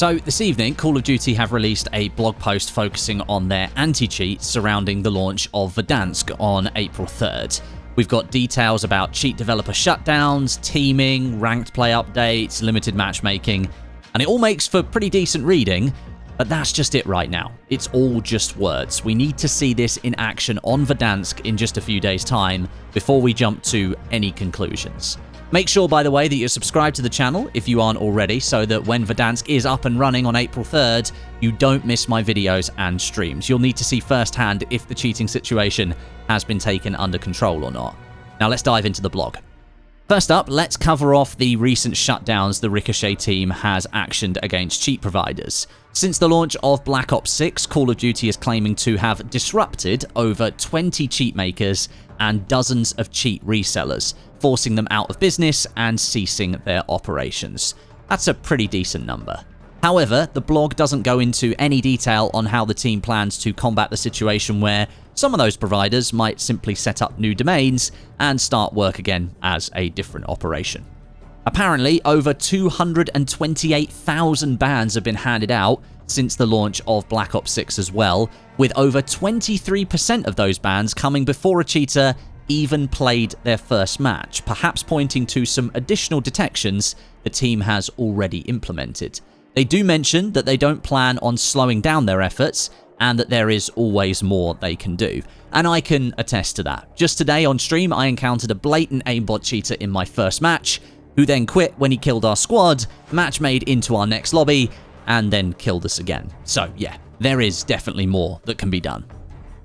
So this evening, Call of Duty have released a blog post focusing on their anti-cheat surrounding the launch of Verdansk on April 3rd. We've got details about cheat developer shutdowns, teaming, ranked play updates, limited matchmaking, and it all makes for pretty decent reading, but that's just it right now. It's all just words. We need to see this in action on Verdansk in just a few days' time before we jump to any conclusions. Make sure, by the way, that you're subscribed to the channel if you aren't already, so that when Verdansk is up and running on April 3rd, you don't miss my videos and streams. You'll need to see firsthand if the cheating situation has been taken under control or not. Now let's dive into the blog. First up, let's cover off the recent shutdowns the Ricochet team has actioned against cheat providers. Since the launch of Black Ops 6, Call of Duty is claiming to have disrupted over 20 cheat makers and dozens of cheat resellers, forcing them out of business and ceasing their operations. That's a pretty decent number. However, the blog doesn't go into any detail on how the team plans to combat the situation where some of those providers might simply set up new domains and start work again as a different operation. Apparently, over 228,000 bans have been handed out since the launch of Black Ops 6 as well, with over 23% of those bans coming before a cheater even played their first match, perhaps pointing to some additional detections the team has already implemented. They do mention that they don't plan on slowing down their efforts and that there is always more they can do. And I can attest to that. Just today on stream, I encountered a blatant aimbot cheater in my first match, who then quit when he killed our squad, match made into our next lobby, and then killed us again. So yeah, there is definitely more that can be done.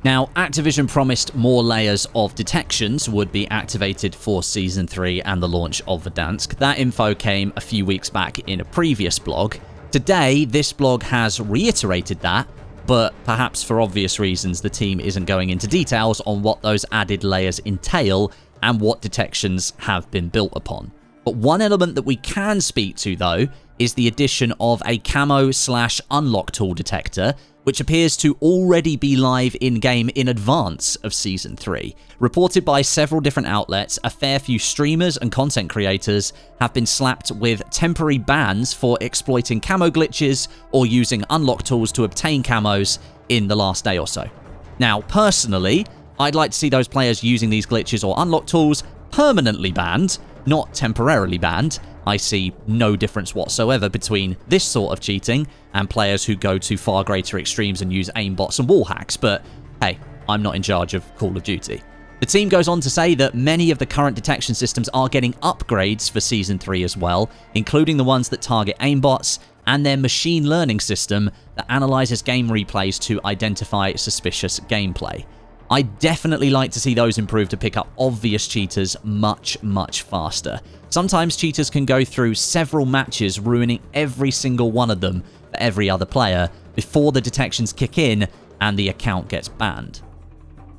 Now, Activision promised more layers of detections would be activated for Season 3 and the launch of Verdansk. That info came a few weeks back in a previous blog. Today, this blog has reiterated that, but perhaps for obvious reasons, the team isn't going into details on what those added layers entail and what detections have been built upon. But one element that we can speak to, though, is the addition of a camo/unlock tool detector, which appears to already be live in-game in advance of Season 3. Reported by several different outlets, a fair few streamers and content creators have been slapped with temporary bans for exploiting camo glitches or using unlock tools to obtain camos in the last day or so. Now, personally, I'd like to see those players using these glitches or unlock tools permanently banned, not temporarily banned. I see no difference whatsoever between this sort of cheating and players who go to far greater extremes and use aimbots and wall hacks, but hey, I'm not in charge of Call of Duty. The team goes on to say that many of the current detection systems are getting upgrades for Season 3 as well, including the ones that target aimbots and their machine learning system that analyzes game replays to identify suspicious gameplay. I definitely like to see those improve to pick up obvious cheaters much, much faster. Sometimes cheaters can go through several matches, ruining every single one of them for every other player before the detections kick in and the account gets banned.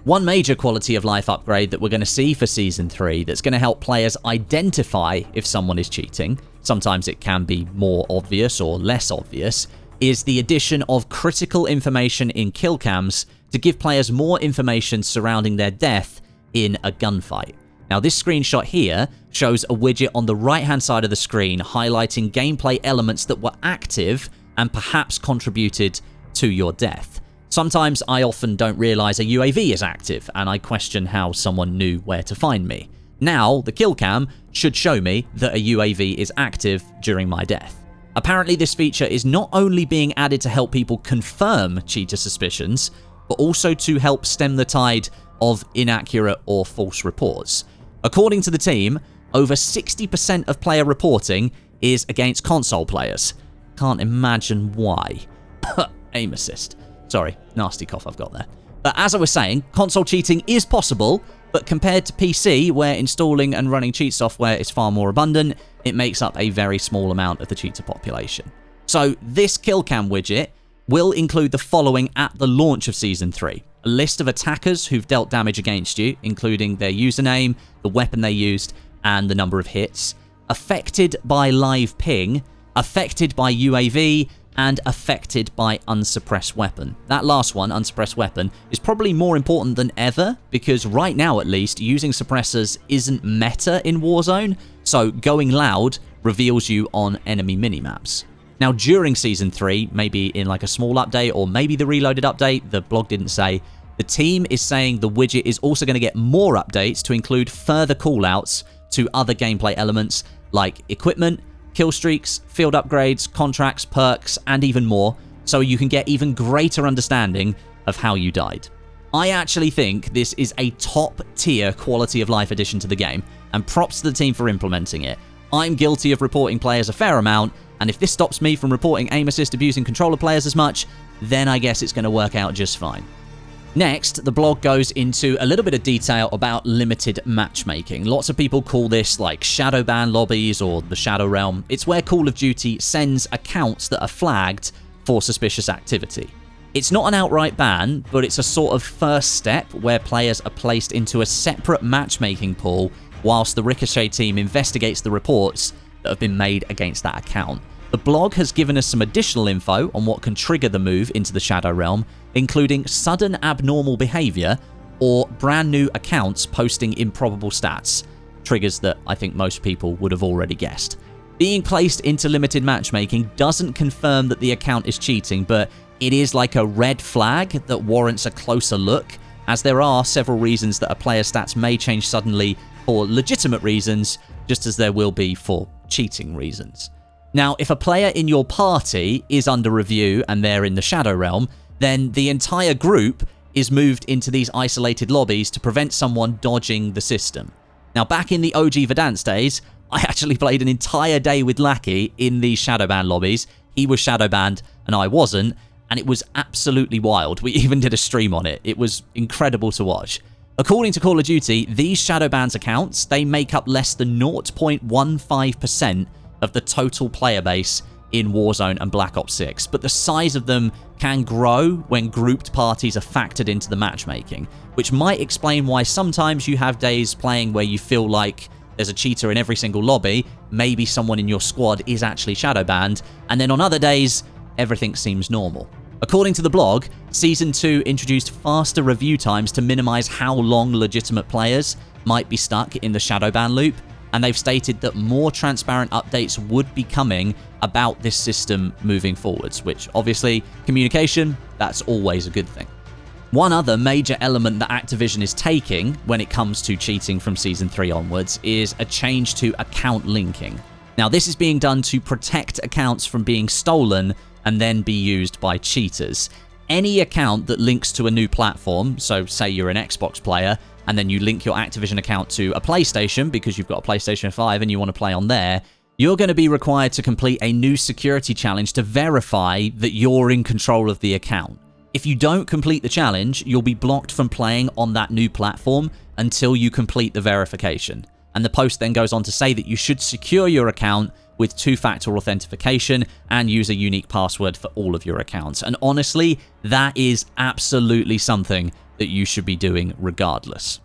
One major quality of life upgrade that we're going to see for Season 3 that's going to help players identify if someone is cheating, sometimes it can be more obvious or less obvious, is the addition of critical information in Killcams to give players more information surrounding their death in a gunfight. Now, this screenshot here shows a widget on the right-hand side of the screen highlighting gameplay elements that were active and perhaps contributed to your death. Sometimes I often don't realize a UAV is active, and I question how someone knew where to find me. Now, the Killcam should show me that a UAV is active during my death. Apparently, this feature is not only being added to help people confirm cheater suspicions, but also to help stem the tide of inaccurate or false reports. According to the team, over 60% of player reporting is against console players. Can't imagine why. Aim assist. Sorry, nasty cough I've got there. But as I was saying, console cheating is possible, but compared to PC, where installing and running cheat software is far more abundant, it makes up a very small amount of the cheater population. So this Killcam widget will include the following at the launch of Season 3. A list of attackers who've dealt damage against you, including their username, the weapon they used, and the number of hits. Affected by live ping, affected by UAV, and affected by unsuppressed weapon. That last one, unsuppressed weapon, is probably more important than ever, because right now at least, using suppressors isn't meta in Warzone, so going loud reveals you on enemy minimaps. Now, during Season 3, maybe in like a small update or maybe the reloaded update, the blog didn't say, the team is saying the widget is also going to get more updates to include further callouts to other gameplay elements like equipment, kill streaks, field upgrades, contracts, perks, and even more, so you can get even greater understanding of how you died. I actually think this is a top-tier quality of life addition to the game, and props to the team for implementing it. I'm guilty of reporting players a fair amount, and if this stops me from reporting aim assist abusing controller players as much, then I guess it's going to work out just fine. Next, the blog goes into a little bit of detail about limited matchmaking. Lots of people call this like shadow ban lobbies or the Shadow Realm. It's where Call of Duty sends accounts that are flagged for suspicious activity. It's not an outright ban, but it's a sort of first step where players are placed into a separate matchmaking pool whilst the Ricochet team investigates the reports that have been made against that account. The blog has given us some additional info on what can trigger the move into the Shadow Realm, including sudden abnormal behavior or brand new accounts posting improbable stats, triggers that I think most people would have already guessed. Being placed into limited matchmaking doesn't confirm that the account is cheating, but it is like a red flag that warrants a closer look, as there are several reasons that a player's stats may change suddenly for legitimate reasons, just as there will be for cheating reasons. Now, if a player in your party is under review and they're in the Shadow Realm, then the entire group is moved into these isolated lobbies to prevent someone dodging the system. Now, back in the OG Verdansk days, I actually played an entire day with Lackey in these shadow ban lobbies. He was shadow banned and I wasn't, and it was absolutely wild. We even did a stream on it. It was incredible to watch. According to Call of Duty, these shadow bans accounts, they make up less than 0.15% of the total player base in Warzone and Black Ops 6, but the size of them can grow when grouped parties are factored into the matchmaking, which might explain why sometimes you have days playing where you feel like there's a cheater in every single lobby, maybe someone in your squad is actually shadow banned, and then on other days, everything seems normal. According to the blog, Season 2 introduced faster review times to minimize how long legitimate players might be stuck in the shadow ban loop, and they've stated that more transparent updates would be coming about this system moving forwards, which obviously, communication, that's always a good thing. One other major element that Activision is taking when it comes to cheating from Season 3 onwards is a change to account linking. Now, this is being done to protect accounts from being stolen and then be used by cheaters. Any account that links to a new platform, so say you're an Xbox player, and then you link your Activision account to a PlayStation because you've got a PlayStation 5 and you want to play on there, you're going to be required to complete a new security challenge to verify that you're in control of the account. If you don't complete the challenge, you'll be blocked from playing on that new platform until you complete the verification. And the post then goes on to say that you should secure your account with two-factor authentication and use a unique password for all of your accounts. And honestly, that is absolutely something that you should be doing regardless.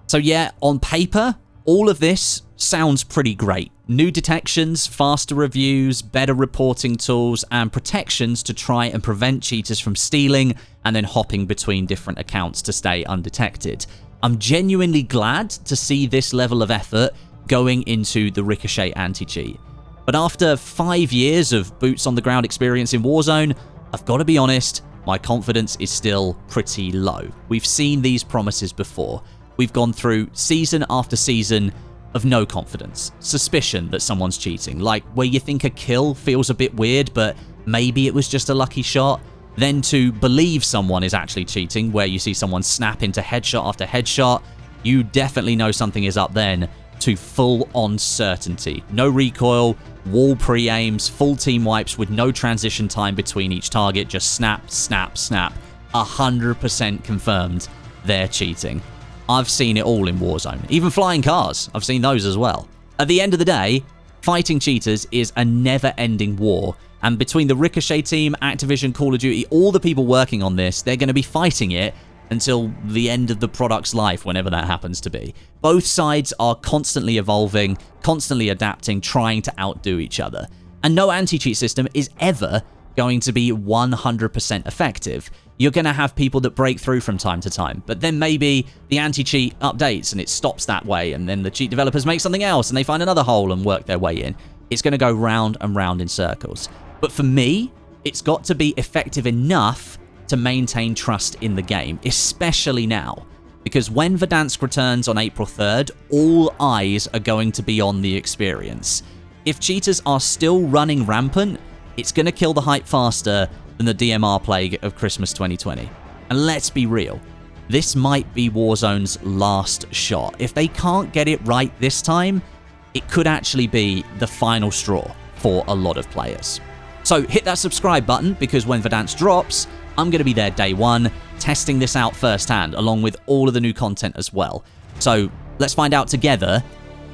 So yeah, on paper, all of this sounds pretty great. New detections, faster reviews, better reporting tools, and protections to try and prevent cheaters from stealing and then hopping between different accounts to stay undetected. I'm genuinely glad to see this level of effort going into the Ricochet anti-cheat. But after 5 years of boots on the ground experience in Warzone, I've got to be honest, my confidence is still pretty low. We've seen these promises before. We've gone through season after season of no confidence, suspicion that someone's cheating, like where you think a kill feels a bit weird, but maybe it was just a lucky shot, then to believe someone is actually cheating, where you see someone snap into headshot after headshot, you definitely know something is up then, to full-on certainty. No recoil, wall pre-aims, full team wipes with no transition time between each target, just snap, snap, snap. 100% confirmed they're cheating. I've seen it all in Warzone. Even flying cars, I've seen those as well. At the end of the day, fighting cheaters is a never-ending war, and between the Ricochet team, Activision, Call of Duty, all the people working on this, they're going to be fighting it until the end of the product's life, whenever that happens to be. Both sides are constantly evolving, constantly adapting, trying to outdo each other. And no anti-cheat system is ever going to be 100% effective. You're going to have people that break through from time to time, but then maybe the anti-cheat updates and it stops that way, and then the cheat developers make something else and they find another hole and work their way in. It's going to go round and round in circles. But for me, it's got to be effective enough to maintain trust in the game, especially now. Because when Verdansk returns on April 3rd, all eyes are going to be on the experience. If cheaters are still running rampant, it's going to kill the hype faster than the DMR plague of Christmas 2020. And let's be real, this might be Warzone's last shot. If they can't get it right this time, it could actually be the final straw for a lot of players. So hit that subscribe button, because when Verdansk drops, I'm going to be there day one, testing this out firsthand, along with all of the new content as well. So let's find out together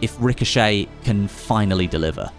if Ricochet can finally deliver.